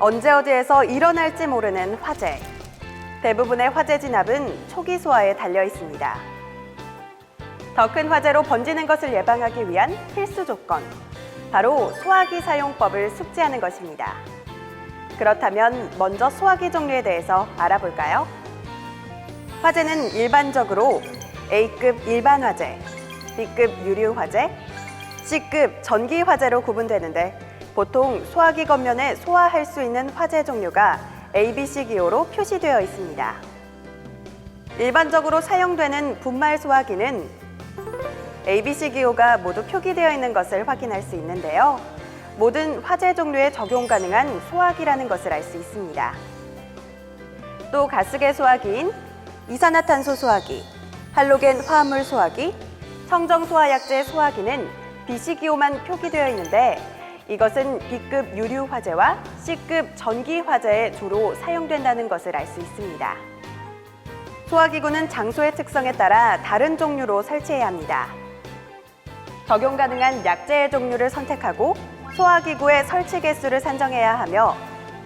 언제 어디에서 일어날지 모르는 화재. 대부분의 화재 진압은 초기 소화에 달려 있습니다. 더 큰 화재로 번지는 것을 예방하기 위한 필수 조건, 바로 소화기 사용법을 숙지하는 것입니다. 그렇다면 먼저 소화기 종류에 대해서 알아볼까요? 화재는 일반적으로 A급 일반 화재, B급 유류 화재, C급 전기 화재로 구분되는데 보통 소화기 겉면에 소화할 수 있는 화재 종류가 ABC 기호로 표시되어 있습니다. 일반적으로 사용되는 분말 소화기는 ABC 기호가 모두 표기되어 있는 것을 확인할 수 있는데요. 모든 화재 종류에 적용 가능한 소화기라는 것을 알 수 있습니다. 또 가스계 소화기인 이산화탄소 소화기, 할로겐 화합물 소화기, 청정 소화약제 소화기는 BC 기호만 표기되어 있는데 이것은 B급 유류 화재와 C급 전기 화재에 주로 사용된다는 것을 알 수 있습니다. 소화기구는 장소의 특성에 따라 다른 종류로 설치해야 합니다. 적용 가능한 약재의 종류를 선택하고 소화기구의 설치 개수를 산정해야 하며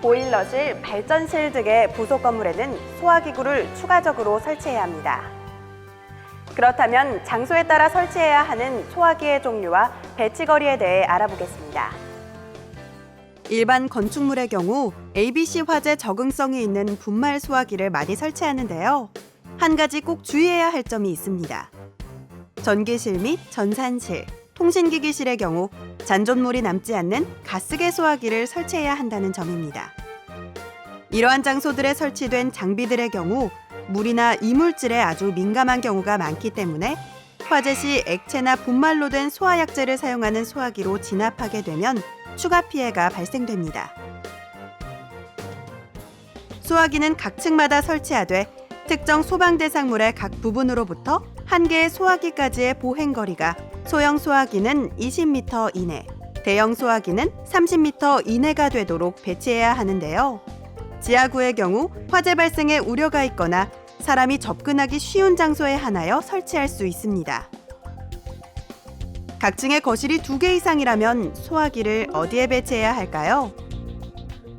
보일러실, 발전실 등의 부속 건물에는 소화기구를 추가적으로 설치해야 합니다. 그렇다면 장소에 따라 설치해야 하는 소화기의 종류와 배치거리에 대해 알아보겠습니다. 일반 건축물의 경우 ABC 화재 적응성이 있는 분말 소화기를 많이 설치하는데요. 한 가지 꼭 주의해야 할 점이 있습니다. 전기실 및 전산실, 통신기기실의 경우 잔존물이 남지 않는 가스계 소화기를 설치해야 한다는 점입니다. 이러한 장소들에 설치된 장비들의 경우 물이나 이물질에 아주 민감한 경우가 많기 때문에 화재 시 액체나 분말로 된 소화약제를 사용하는 소화기로 진압하게 되면 추가 피해가 발생됩니다. 소화기는 각 층마다 설치하되 특정 소방 대상물의 각 부분으로부터 한 개의 소화기까지의 보행거리가 소형 소화기는 20m 이내, 대형 소화기는 30m 이내가 되도록 배치해야 하는데요. 지하구의 경우 화재 발생의 우려가 있거나 사람이 접근하기 쉬운 장소에 하나여 설치할 수 있습니다. 각 층의 거실이 2개 이상이라면 소화기를 어디에 배치해야 할까요?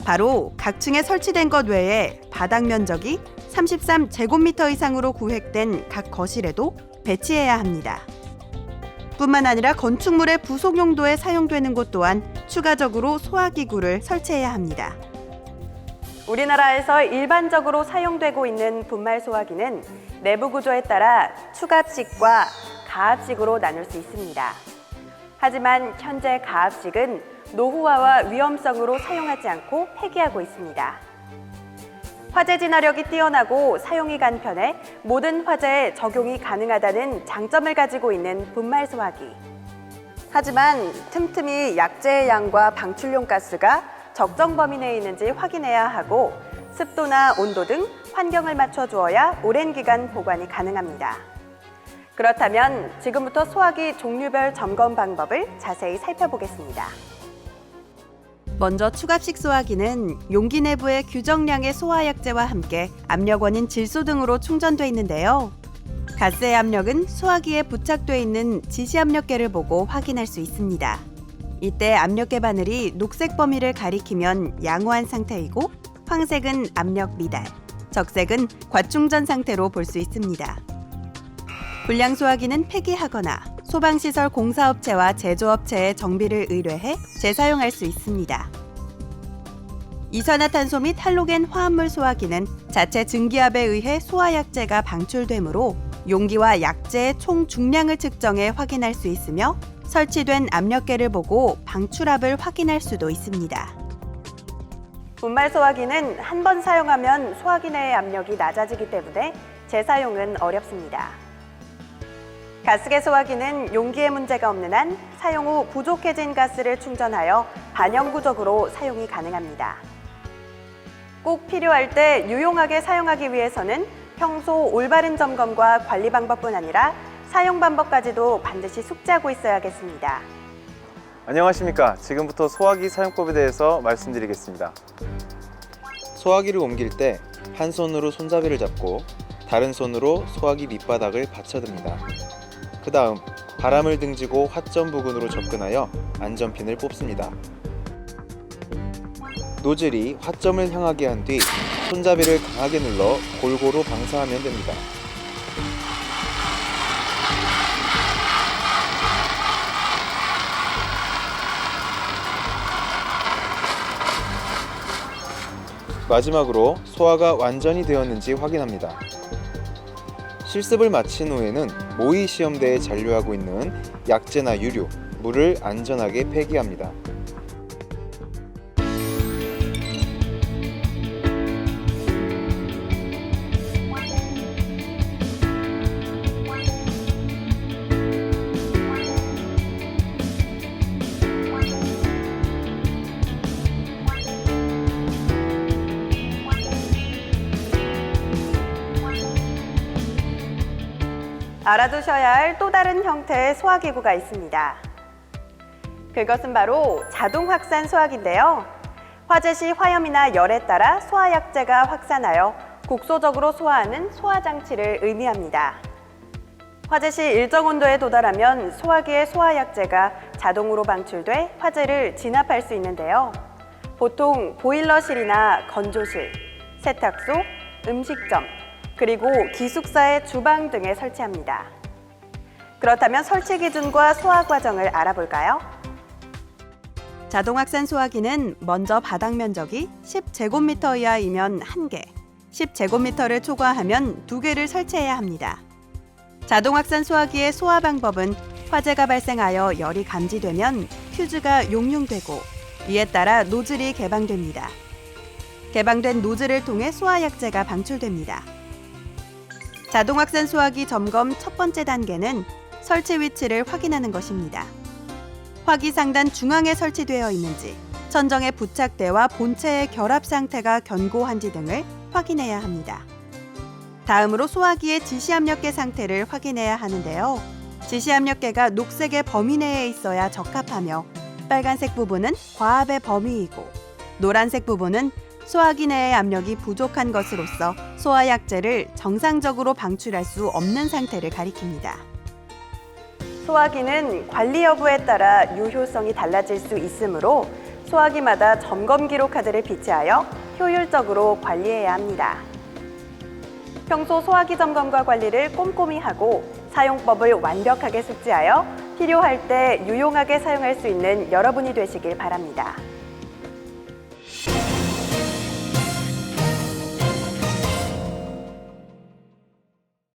바로 각 층에 설치된 것 외에 바닥 면적이 33제곱미터 이상으로 구획된 각 거실에도 배치해야 합니다. 뿐만 아니라 건축물의 부속 용도에 사용되는 곳 또한 추가적으로 소화기구를 설치해야 합니다. 우리나라에서 일반적으로 사용되고 있는 분말 소화기는 내부 구조에 따라 추갑식과 가압식으로 나눌 수 있습니다. 하지만 현재 가압식은 노후화와 위험성으로 사용하지 않고 폐기하고 있습니다. 화재 진화력이 뛰어나고 사용이 간편해 모든 화재에 적용이 가능하다는 장점을 가지고 있는 분말 소화기. 하지만 틈틈이 약재의 양과 방출용 가스가 적정 범위 내에 있는지 확인해야 하고 습도나 온도 등 환경을 맞춰 주어야 오랜 기간 보관이 가능합니다. 그렇다면 지금부터 소화기 종류별 점검 방법을 자세히 살펴보겠습니다. 먼저 추갑식 소화기는 용기 내부의 규정량의 소화약제와 함께 압력원인 질소 등으로 충전돼 있는데요. 가스의 압력은 소화기에 부착돼 있는 지시압력계를 보고 확인할 수 있습니다. 이때 압력계 바늘이 녹색 범위를 가리키면 양호한 상태이고 황색은 압력 미달, 적색은 과충전 상태로 볼 수 있습니다. 불량 소화기는 폐기하거나 소방시설 공사업체와 제조업체에 정비를 의뢰해 재사용할 수 있습니다. 이산화탄소 및 할로겐 화합물 소화기는 자체 증기압에 의해 소화약제가 방출되므로 용기와 약제의 총 중량을 측정해 확인할 수 있으며 설치된 압력계를 보고 방출압을 확인할 수도 있습니다. 분말 소화기는 한 번 사용하면 소화기 내의 압력이 낮아지기 때문에 재사용은 어렵습니다. 가스계 소화기는 용기에 문제가 없는 한 사용 후 부족해진 가스를 충전하여 반영구적으로 사용이 가능합니다. 꼭 필요할 때 유용하게 사용하기 위해서는 평소 올바른 점검과 관리 방법뿐 아니라 사용 방법까지도 반드시 숙지하고 있어야겠습니다. 안녕하십니까. 지금부터 소화기 사용법에 대해서 말씀드리겠습니다. 소화기를 옮길 때 한 손으로 손잡이를 잡고 다른 손으로 소화기 밑바닥을 받쳐듭니다. 그 다음 바람을 등지고 화점 부근으로 접근하여 안전핀을 뽑습니다. 노즐이 화점을 향하게 한 뒤 손잡이를 강하게 눌러 골고루 방사하면 됩니다. 마지막으로 소화가 완전히 되었는지 확인합니다. 실습을 마친 후에는 모의 시험대에 잔류하고 있는 약재나 유류, 물을 안전하게 폐기합니다. 알아두셔야 할 또 다른 형태의 소화기구가 있습니다. 그것은 바로 자동 확산 소화기인데요. 화재 시 화염이나 열에 따라 소화약재가 확산하여 국소적으로 소화하는 소화장치를 의미합니다. 화재 시 일정 온도에 도달하면 소화기의 소화약재가 자동으로 방출돼 화재를 진압할 수 있는데요. 보통 보일러실이나 건조실, 세탁소, 음식점, 그리고 기숙사의 주방 등에 설치합니다. 그렇다면 설치 기준과 소화 과정을 알아볼까요? 자동 확산 소화기는 먼저 바닥 면적이 10제곱미터 이하이면 1개, 10제곱미터를 초과하면 2개를 설치해야 합니다. 자동 확산 소화기의 소화 방법은 화재가 발생하여 열이 감지되면 퓨즈가 용융되고 이에 따라 노즐이 개방됩니다. 개방된 노즐을 통해 소화약재가 방출됩니다. 자동 확산 소화기 점검 첫 번째 단계는 설치 위치를 확인하는 것입니다. 화기 상단 중앙에 설치되어 있는지, 천정의 부착대와 본체의 결합 상태가 견고한지 등을 확인해야 합니다. 다음으로 소화기의 지시압력계 상태를 확인해야 하는데요. 지시압력계가 녹색의 범위 내에 있어야 적합하며 빨간색 부분은 과압의 범위이고 노란색 부분은 소화기 내의 압력이 부족한 것으로서 소화약재를 정상적으로 방출할 수 없는 상태를 가리킵니다. 소화기는 관리 여부에 따라 유효성이 달라질 수 있으므로 소화기마다 점검 기록 카드를 비치하여 효율적으로 관리해야 합니다. 평소 소화기 점검과 관리를 꼼꼼히 하고 사용법을 완벽하게 숙지하여 필요할 때 유용하게 사용할 수 있는 여러분이 되시길 바랍니다.